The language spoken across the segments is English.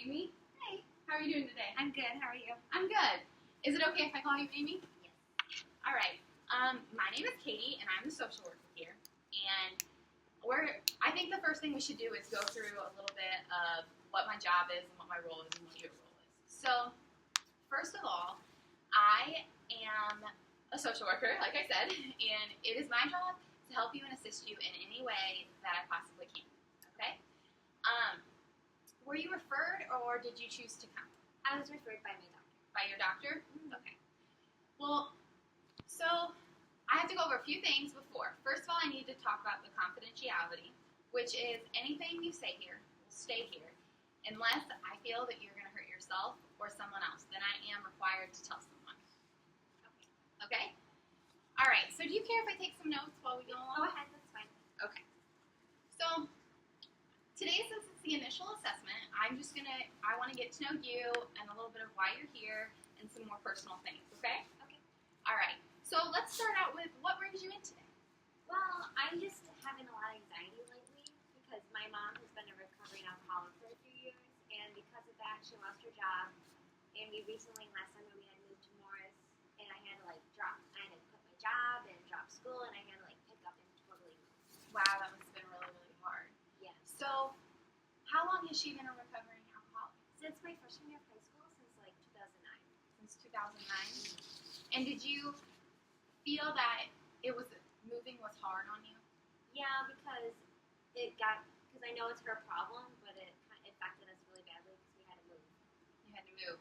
Amy. Hey, How are you doing today? I'm good. How are you? I'm good. Is it okay if I call you Amy? Yes. All right. My name is Katie, and I'm the social worker here. And I think the first thing we should do is go through a little bit of what my job is and what my role is and what your role is. So, first of all, I am a social worker, like I said, and it is my job to help you and assist you in any way that I possibly can. Okay? Were you referred, or did you choose to come? I was referred by my doctor. By your doctor? Okay. Well, so I have to go over a few things before. First of all, I need to talk about the confidentiality, which is anything you say here will stay here unless I feel that you're going to hurt yourself or someone else. Then I am required to tell someone. Okay? All right. So do you care if I take some notes while we go along? Go ahead. That's fine. Okay. So today, since it's the initial assessment, I want to get to know you and a little bit of why you're here and some more personal things, okay? Okay. All right. So let's start out with what brings you in today? Well, I'm just having a lot of anxiety lately because my mom has been a recovering alcoholic for a few years, and because of that, she lost her job. And we recently, last summer, we had moved to Morris, and I had to I had to quit my job and drop school, and I had to pick up and totally move. Wow, that must have been really, really hard. Yeah. So how long has she been a recovering alcoholic? Since my freshman year of high school, since 2009. Since 2009? And did you feel that moving was hard on you? Yeah, because I know it's her problem, but it affected us really badly because we had to move. You had to move.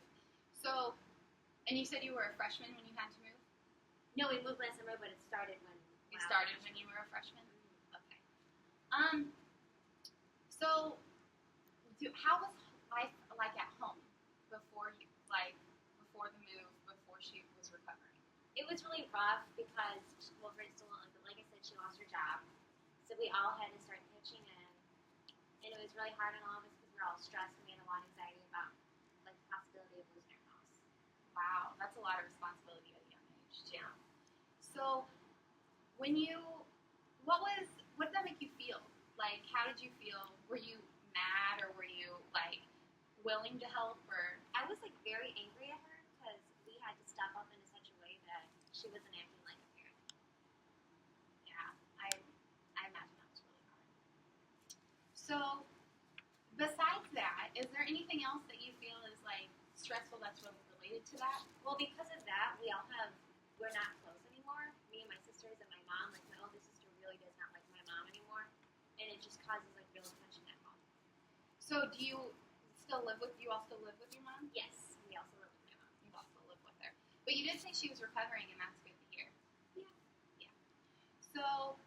So, and you said you were a freshman when you had to move? No, we moved last summer, but it started when It started when you were a freshman? Okay. So, how was life like at home before the move, before she was recovering? It was really rough because, well, for instance, like I said, she lost her job. So we all had to start pitching in. And it was really hard on all of us because we were all stressed and we had a lot of anxiety about the possibility of losing our house. Wow, that's a lot of responsibility at a young age, too. Yeah. So, what did that make you feel? Like, how did you feel? Were you mad, or were you, willing to help, or? I was, very angry at her because we had to step up in such a way that she wasn't acting like a parent. Yeah, I imagine that was really hard. So, besides that, is there anything else that you feel is, stressful that's really related to that? Well, because of that, we're not close anymore. Me and my sisters and my mom, my older sister really does not like my mom anymore. And it just causes, real tension at home. So, do you all still live with your mom? Yes, we also live with my mom. You also live with her. But you did say she was recovering, and that's good to hear. Yeah. Yeah. So,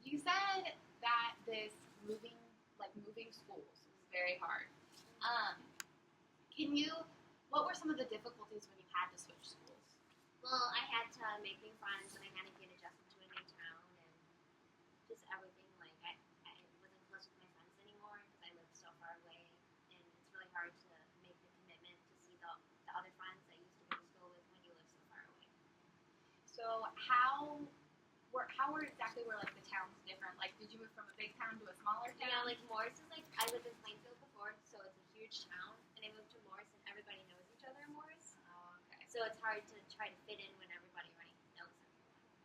you said that this moving schools was very hard. What were some of the difficulties when you had to switch schools? Well, I had to make new friends, and I had to get adjusted to a new town, and just everything. I wasn't close with my friends anymore because I lived so far away, and it's really hard to make the commitment to see the other friends that you used to go to school with when you live so far away. So how were the towns different? Did you move from a big town to a smaller town? Yeah, Morris is I lived in Plainfield before, so it's a huge town, and I moved to Morris, and everybody knows each other in Morris. Oh, okay. So it's hard to try to fit in when everybody already knows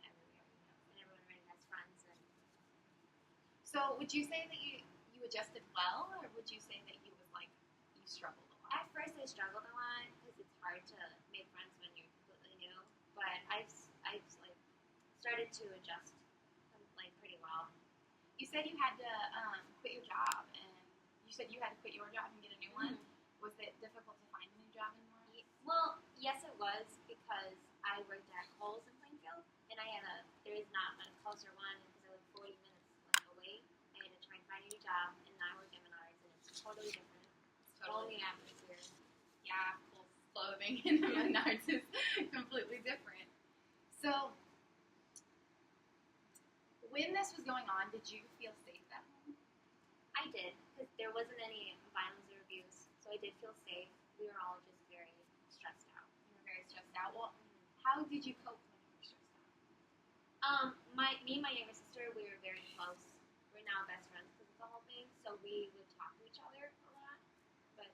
everyone everywhere, and everyone already has friends. So would you say that you adjusted well, or would you say that you struggled a lot? At first, I struggled a lot because it's hard to make friends when you're completely new. But I've started to adjust pretty well. You said you had to quit your job, and you said you had to quit your job and get a new one. Was it difficult to find a new job in Morris? Well, yes, it was because I worked at Kohl's in Plainfield, and there is not a closer one because I live 40 minutes away. I had to try and find a new job, and now I work at Menards, and it's totally different. It's totally Only atmosphere. Yeah, Kohl's clothing in the Menards is completely different. So, when this was going on, did you feel safe at home? I did, because there wasn't any violence or abuse, so I did feel safe. We were all just very stressed out. You were very stressed out. Well, how did you cope when you were stressed out? Me and my younger sister, we were very close. We're now best friends because of the whole thing, so we would talk to each other a lot. But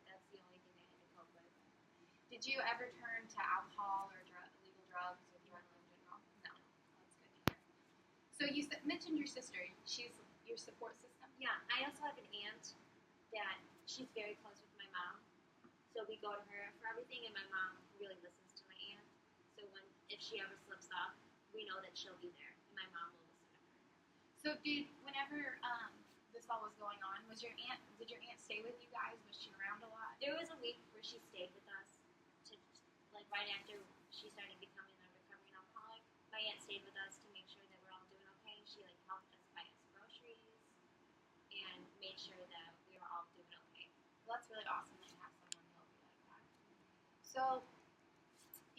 Did you ever turn to alcohol or illegal drugs or drug in general? No. That's good to hear. So you mentioned your sister. She's your support system? Yeah, I also have an aunt that she's very close with my mom. So we go to her for everything, and my mom really listens to my aunt. So if she ever slips up, we know that she'll be there, and my mom will listen to her. So whenever this all was going on, did your aunt stay with you guys? Was she around a lot? There was a week where she stayed with us, like right after she started becoming a recovering alcoholic. My aunt stayed with us to make sure that we're all doing okay. She like helped us buy us groceries and made sure that we were all doing okay. Well, that's really awesome that you have someone to help you like that. So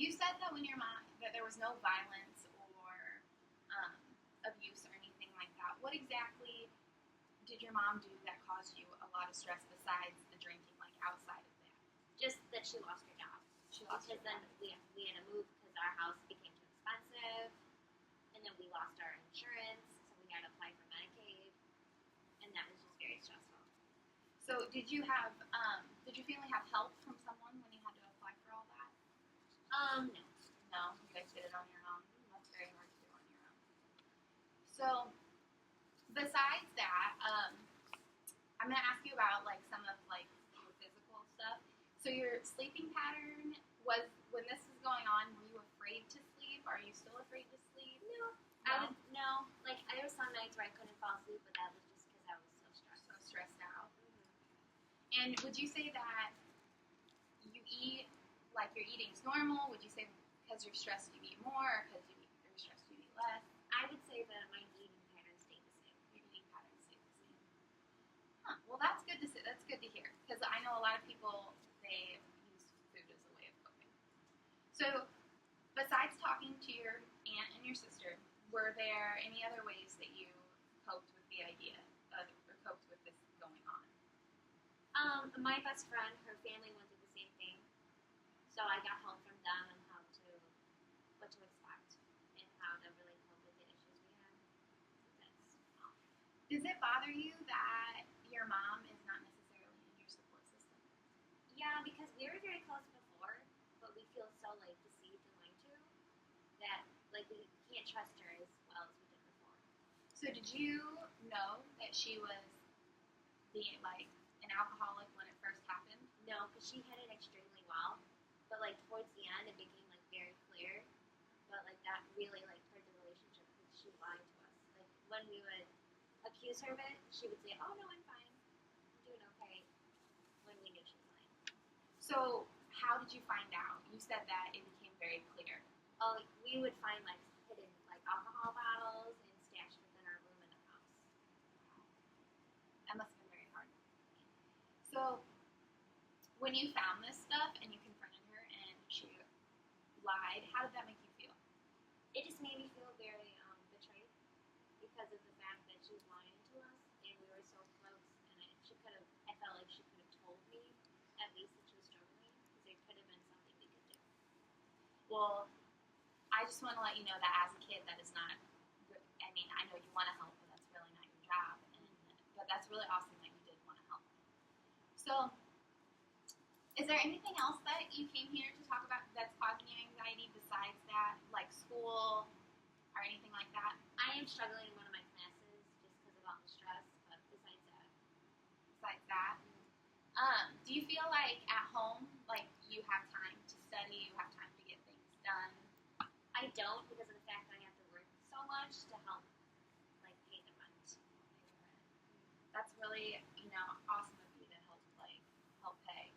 you said that that there was no violence or abuse or anything like that. What exactly did your mom do that caused you a lot of stress besides the drinking, like outside of that? Just that she lost her job. She lost her Because then we had to move because our house became too expensive, and then we lost our insurance, so we had to apply for Medicaid, and that was just very stressful. So did your family have help from someone when you had to apply for all that? No. No, you guys did it on your own. That's very hard to do on your own. So besides that, I'm gonna ask you about like some of like your physical stuff. So your sleeping pattern was when this was going on. Were you afraid to sleep? Are you still afraid to sleep? No. Like there were some nights where I couldn't fall asleep, but that was just because I was so stressed. So stressed out. And would you say that you eat like your eating's normal? Would you say because you're stressed you eat more, or because you're stressed you eat less? I would say that my eating pattern stayed the same. Your eating pattern stayed the same. Huh. Well, that's good to see. That's good to hear because I know a lot of people they use food as a way of coping. So, besides talking to your aunt and your sister, were there any other ways that you coped with the idea or coped with this going on? My best friend, her family went through the same thing, so I got help from them on what to expect and how to really cope with the issues we had. Does it bother you that your mom is not necessarily in your support system? Yeah, because we were very close before, but we feel so like deceived and lied to that like we can't trust her as well as we did before. So did you know that she was being like an alcoholic when it first happened? No, because she had it extremely well, but like towards the end it became like very clear. But like that really like hurt the relationship because she lied to us. Like when we would accuse her of it, she would say, "Oh no, I'm fine, I'm doing okay," when we knew she was lying. So how did you find out? You said that it became very clear. Oh, we would find like hidden like alcohol bottles and stashed within our room in the house. That must have been very hard. So when you found this stuff and you confronted her and she lied, how did that make you feel? It just made me feel very betrayed because of the fact that she was lying to us and we were so close. And I felt like she could have told me at least that she was struggling because there could have been something we could do. Well, I just want to let you know that as a kid, that is not. I mean, I know you want to help, but that's really not your job. But that's really awesome that you did want to help. So, is there anything else that you came here to talk about that's causing you anxiety besides that, like school or anything like that? I am struggling in one of my classes just because of all the stress, but besides that. Do you feel like at home, like you have time to study, you have time to get things done? I don't because of the fact that I have to work so much to help, like pay the rent. That's really, awesome of you to help pay.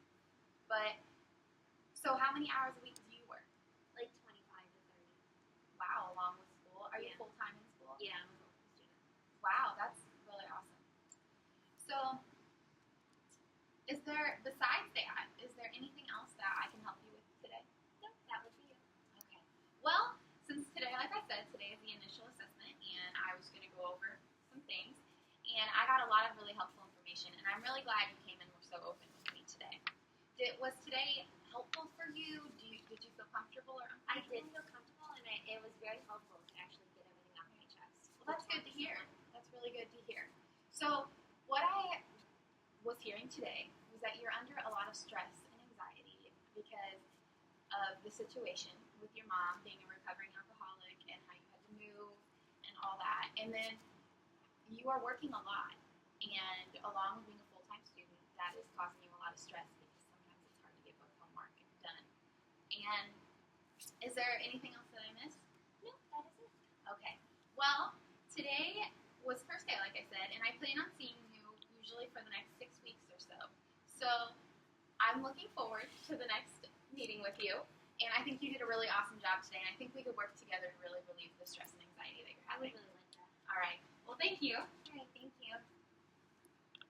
But so, how many hours a week do you work? Like 25 to 30. Wow, along with school. Are you Yeah. full time in school? Yeah, I'm a local student. Wow, that's really awesome. So, is there anything else that I can help you with today? No, that would be it. Okay. Well, since today, like I said, today is the initial assessment, and I was going to go over some things, and I got a lot of really helpful information, and I'm really glad you came and were so open with me today. Was today helpful for you? Did you feel comfortable or uncomfortable? I did feel comfortable, and it was very helpful to actually get everything off my chest. Well, that's good to hear. That's really good to hear. So, what I was hearing today was that you're under a lot of stress and anxiety because of the situation with your mom being a recovering alcoholic and how you had to move and all that. And then you are working a lot, and along with being a full-time student, that is causing you a lot of stress because sometimes it's hard to get both homework done. And is there anything else that I missed? No, that is it. Okay. Well, today was first day, like I said, and I plan on seeing you usually for the next 6 weeks or so. So I'm looking forward to the next meeting with you, and I think you did a really awesome job today, and I think we could work together to really relieve the stress and anxiety that you're I would having. really like that. All right. Well, thank you. All right, thank you.